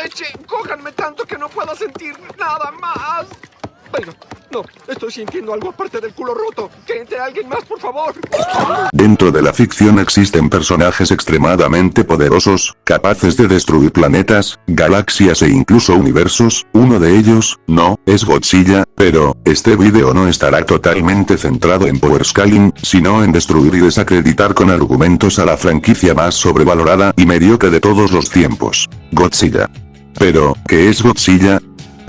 leche! ¡Cójanme tanto que no puedo sentir nada más! Bueno, no, estoy sintiendo algo aparte del culo roto. ¡Que entre alguien más, por favor! Dentro de la ficción existen personajes extremadamente poderosos, capaces de destruir planetas, galaxias e incluso universos. Uno de ellos, no, es Godzilla, pero, este video no estará totalmente centrado en powerscaling, sino en destruir y desacreditar con argumentos a la franquicia más sobrevalorada y mediocre de todos los tiempos. Godzilla. Pero, ¿qué es Godzilla?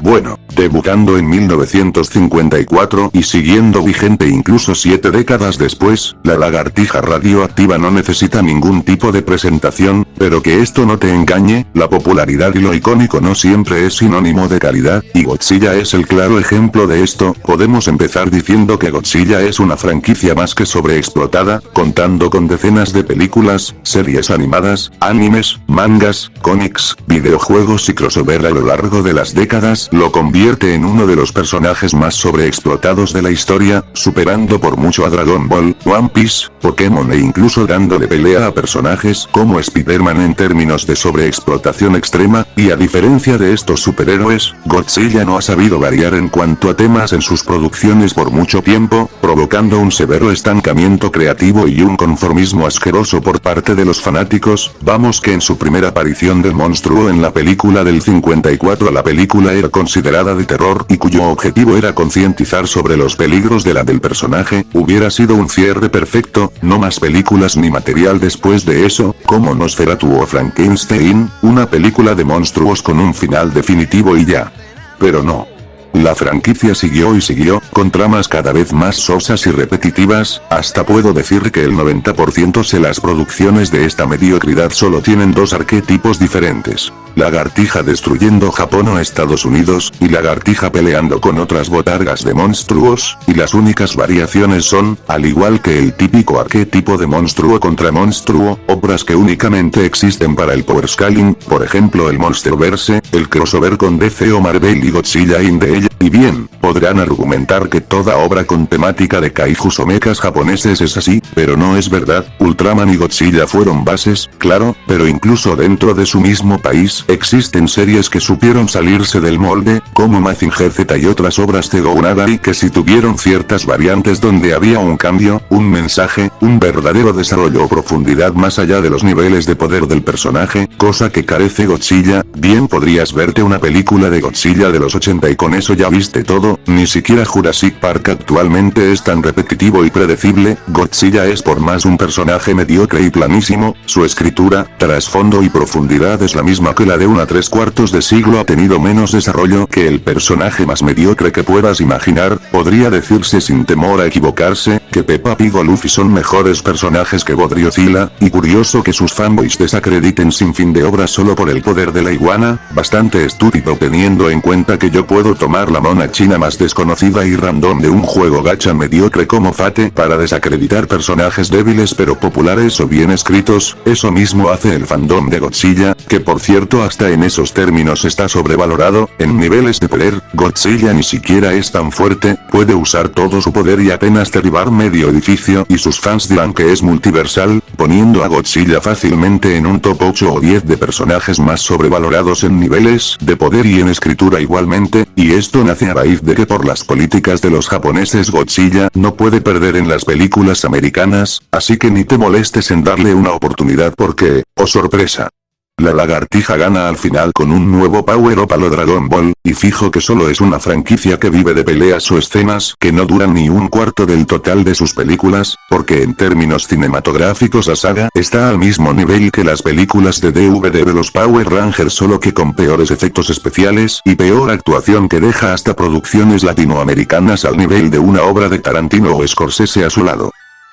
Bueno, debutando en 1954 y siguiendo vigente incluso 7 décadas después, la lagartija radioactiva no necesita ningún tipo de presentación, pero que esto no te engañe, la popularidad y lo icónico no siempre es sinónimo de calidad, y Godzilla es el claro ejemplo de esto. Podemos empezar diciendo que Godzilla es una franquicia más que sobreexplotada, contando con decenas de películas, series animadas, animes, mangas, cómics, videojuegos y crossover a lo largo de las décadas, lo convierte en uno de los personajes más sobreexplotados de la historia, superando por mucho a Dragon Ball, One Piece, Pokémon e incluso dándole pelea a personajes como Spider-Man en términos de sobreexplotación extrema, y a diferencia de estos superhéroes, Godzilla no ha sabido variar en cuanto a temas en sus producciones por mucho tiempo, provocando un severo estancamiento creativo y un conformismo asqueroso por parte de los fanáticos. Vamos que en su primera aparición del monstruo en la película del 54 la película era considerada de terror y cuyo objetivo era concientizar sobre los peligros del personaje, hubiera sido un cierre perfecto, no más películas ni material después de eso, como Nosferatu o Frankenstein, una película de monstruos con un final definitivo y ya. Pero no. La franquicia siguió y siguió, con tramas cada vez más sosas y repetitivas, hasta puedo decir que el 90% de las producciones de esta mediocridad solo tienen dos arquetipos diferentes. Lagartija destruyendo Japón o Estados Unidos, y lagartija peleando con otras botargas de monstruos, y las únicas variaciones son, al igual que el típico arquetipo de monstruo contra monstruo, obras que únicamente existen para el powerscaling, por ejemplo el Monsterverse, el crossover con DC o Marvel y Godzilla in the Ella, y bien, podrán argumentar que toda obra con temática de kaijus o mechas japoneses es así, pero no es verdad. Ultraman y Godzilla fueron bases, claro, pero incluso dentro de su mismo país, existen series que supieron salirse del molde, como Mazinger Z y otras obras de Go Nagai que sí tuvieron ciertas variantes donde había un cambio, un mensaje, un verdadero desarrollo o profundidad más allá de los niveles de poder del personaje, cosa que carece Godzilla. Bien podrías verte una película de Godzilla de los 80 y con eso ya viste todo, ni siquiera Jurassic Park actualmente es tan repetitivo y predecible. Godzilla es por más un personaje mediocre y planísimo, su escritura, trasfondo y profundidad es la misma que la de una 3/4 de siglo, ha tenido menos desarrollo que el personaje más mediocre que puedas imaginar. Podría decirse sin temor a equivocarse, que Peppa Pig o Luffy son mejores personajes que Bodriozilla, y curioso que sus fanboys desacrediten sin fin de obras solo por el poder de la iguana, bastante estúpido teniendo en cuenta que yo puedo tomar la mona china más desconocida y random de un juego gacha mediocre como Fate para desacreditar personajes débiles pero populares o bien escritos. Eso mismo hace el fandom de Godzilla, que por cierto hasta en esos términos está sobrevalorado. En niveles de poder, Godzilla ni siquiera es tan fuerte, puede usar todo su poder y apenas derribar medio edificio, y sus fans dirán que es multiversal, poniendo a Godzilla fácilmente en un top 8 o 10 de personajes más sobrevalorados en niveles de poder y en escritura igualmente, y esto nace a raíz de que por las políticas de los japoneses Godzilla no puede perder en las películas americanas, así que ni te molestes en darle una oportunidad porque, oh sorpresa, la lagartija gana al final con un nuevo power-up a lo Dragon Ball, y fijo que solo es una franquicia que vive de peleas o escenas que no duran ni un cuarto del total de sus películas, porque en términos cinematográficos la saga está al mismo nivel que las películas de DVD de los Power Rangers, solo que con peores efectos especiales y peor actuación, que deja hasta producciones latinoamericanas al nivel de una obra de Tarantino o Scorsese a su lado.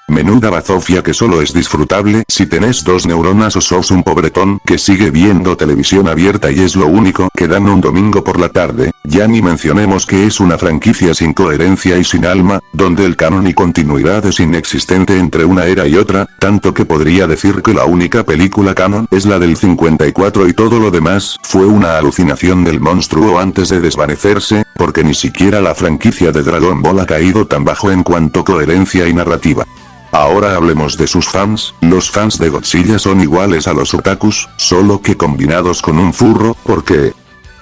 Menuda bazofia que solo es disfrutable si tenés dos neuronas o sos un pobretón que sigue viendo televisión abierta y es lo único que dan un domingo por la tarde. Ya ni mencionemos que es una franquicia sin coherencia y sin alma, donde el canon y continuidad es inexistente entre una era y otra, tanto que podría decir que la única película canon es la del 54 y todo lo demás fue una alucinación del monstruo antes de desvanecerse, porque ni siquiera la franquicia de Dragon Ball ha caído tan bajo en cuanto coherencia y narrativa. Ahora hablemos de sus fans. Los fans de Godzilla son iguales a los otakus, solo que combinados con un furro, porque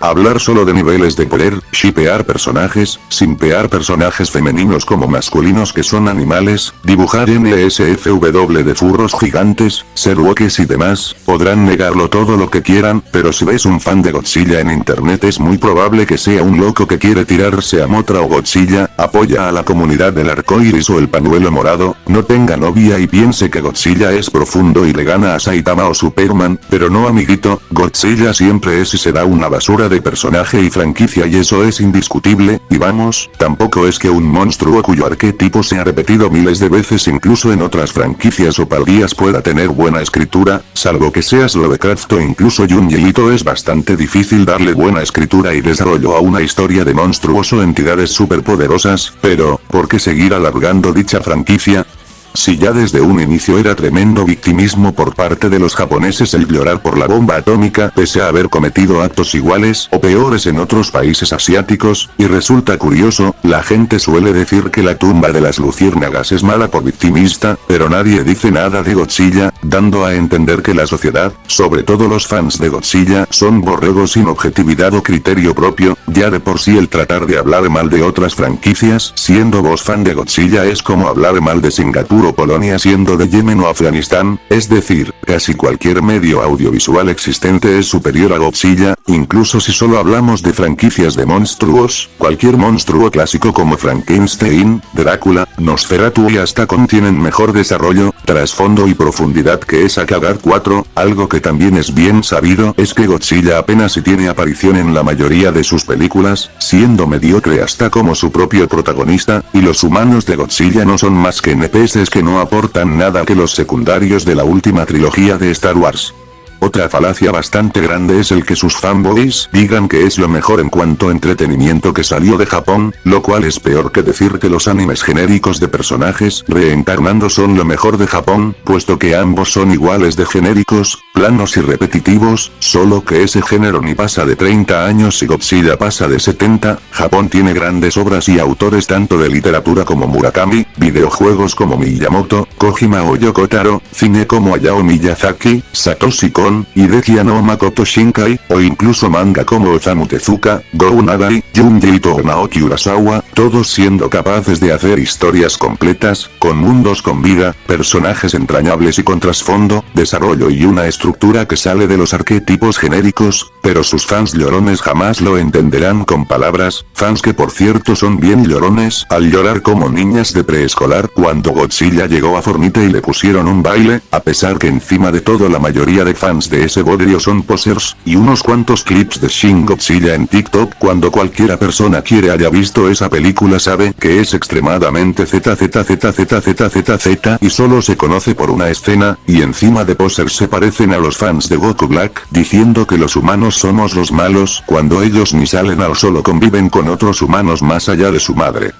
hablar solo de niveles de poder, shippear personajes, simpear personajes femeninos como masculinos que son animales, dibujar NSFW de furros gigantes, ser wokes y demás, podrán negarlo todo lo que quieran, pero si ves un fan de Godzilla en internet es muy probable que sea un loco que quiere tirarse a Mothra o Godzilla, apoya a la comunidad del arcoiris o el pañuelo morado, no tenga novia y piense que Godzilla es profundo y le gana a Saitama o Superman, pero no amiguito, Godzilla siempre es y será una basura de personaje y franquicia y eso es indiscutible, y vamos, tampoco es que un monstruo cuyo arquetipo se ha repetido miles de veces incluso en otras franquicias o parodias pueda tener buena escritura, salvo que seas Lovecraft o incluso Junji Ito es bastante difícil darle buena escritura y desarrollo a una historia de monstruos o entidades superpoderosas, pero, ¿por qué seguir alargando dicha franquicia? Si ya desde un inicio era tremendo victimismo por parte de los japoneses el llorar por la bomba atómica pese a haber cometido actos iguales o peores en otros países asiáticos, y resulta curioso, la gente suele decir que la tumba de las luciérnagas es mala por victimista, pero nadie dice nada de Godzilla, dando a entender que la sociedad, sobre todo los fans de Godzilla, son borregos sin objetividad o criterio propio, ya de por sí el tratar de hablar mal de otras franquicias, siendo vos fan de Godzilla es como hablar mal de Singapur o Polonia siendo de Yemen o Afganistán, es decir, casi cualquier medio audiovisual existente es superior a Godzilla, incluso si solo hablamos de franquicias de monstruos, cualquier monstruo clásico como Frankenstein, Drácula, Nosferatu y hasta Kong tienen mejor desarrollo, trasfondo y profundidad que esa Kagar 4, algo que también es bien sabido es que Godzilla apenas si tiene aparición en la mayoría de sus películas, siendo mediocre hasta como su propio protagonista, y los humanos de Godzilla no son más que NPCs que no aportan nada que los secundarios de la última trilogía de Star Wars. Otra falacia bastante grande es el que sus fanboys digan que es lo mejor en cuanto a entretenimiento que salió de Japón, lo cual es peor que decir que los animes genéricos de personajes reencarnando son lo mejor de Japón, puesto que ambos son iguales de genéricos, planos y repetitivos, solo que ese género ni pasa de 30 años y Godzilla pasa de 70, Japón tiene grandes obras y autores tanto de literatura como Murakami, videojuegos como Miyamoto, Kojima o Yoko Taro, cine como Hayao Miyazaki, Satoshi Kon, Hideki no Makoto Shinkai, o incluso manga como Osamu Tezuka, Gou Nagai, Junji Ito o Naoki Urasawa, todos siendo capaces de hacer historias completas, con mundos con vida, personajes entrañables y con trasfondo, desarrollo y una estructura que sale de los arquetipos genéricos, pero sus fans llorones jamás lo entenderán con palabras, fans que por cierto son bien llorones, al llorar como niñas de preescolar cuando Godzilla llegó a Fornite y le pusieron un baile, a pesar que encima de todo la mayoría de fans de ese bodrio son posers, y unos cuantos clips de Shin Godzilla en TikTok cuando cualquiera persona quiere haya visto esa película sabe que es extremadamente ZZZZZZZ y solo se conoce por una escena, y encima de posers se parecen a los fans de Goku Black, diciendo que los humanos somos los malos cuando ellos ni salen o solo conviven con otros humanos más allá de su madre.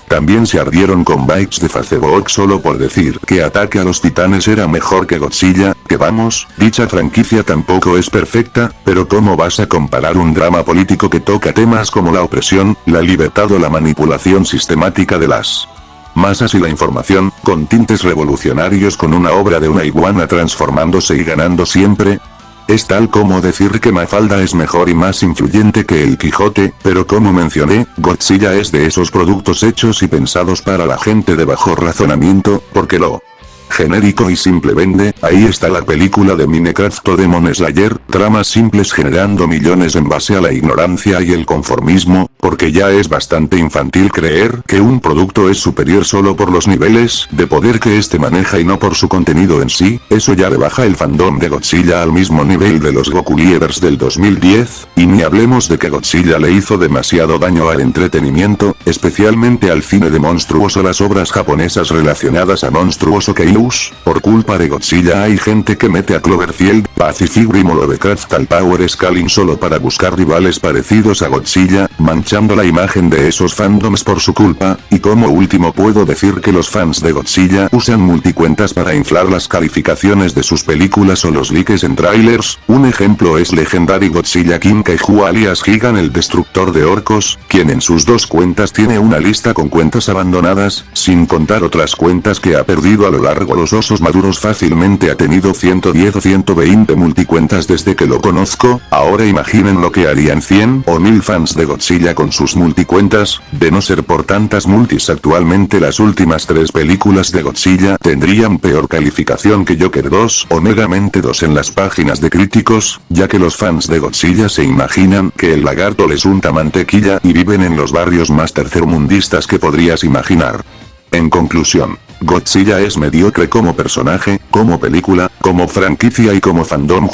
También se ardieron con bytes de Facebook solo por decir que Ataque a los Titanes era mejor que Godzilla, que vamos, dicha franquicia tampoco es perfecta, pero ¿cómo vas a comparar un drama político que toca temas como la opresión, la libertad o la manipulación sistemática de las masas y la información, con tintes revolucionarios con una obra de una iguana transformándose y ganando siempre? Es tal como decir que Mafalda es mejor y más influyente que el Quijote, pero como mencioné, Godzilla es de esos productos hechos y pensados para la gente de bajo razonamiento, porque lo genérico y simple vende. Ahí está la película de Minecraft o Demon Slayer, tramas simples generando millones en base a la ignorancia y el conformismo, porque ya es bastante infantil creer que un producto es superior solo por los niveles de poder que este maneja y no por su contenido en sí. Eso ya rebaja el fandom de Godzilla al mismo nivel de los Goku Lievers del 2010, y ni hablemos de que Godzilla le hizo demasiado daño al entretenimiento, especialmente al cine de monstruos o las obras japonesas relacionadas a monstruos o kaiju, News, por culpa de Godzilla hay gente que mete a Cloverfield, Pacific Rim o Lovecraft al Power Scaling solo para buscar rivales parecidos a Godzilla, manchando la imagen de esos fandoms por su culpa, y como último puedo decir que los fans de Godzilla usan multicuentas para inflar las calificaciones de sus películas o los leaks en trailers. Un ejemplo es Legendary Godzilla King Kaiju alias Gigan el destructor de orcos, quien en sus dos cuentas tiene una lista con cuentas abandonadas, sin contar otras cuentas que ha perdido a lo largo. Los osos maduros fácilmente ha tenido 110 o 120 multicuentas desde que lo conozco. Ahora imaginen lo que harían 100 o 1000 fans de Godzilla con sus multicuentas. De no ser por tantas multis, actualmente las últimas 3 películas de Godzilla tendrían peor calificación que Joker 2 o Megamente 2 en las páginas de críticos, ya que los fans de Godzilla se imaginan que el lagarto les unta mantequilla y viven en los barrios más tercermundistas que podrías imaginar. En conclusión, Godzilla es mediocre como personaje, como película, como franquicia y como fandom.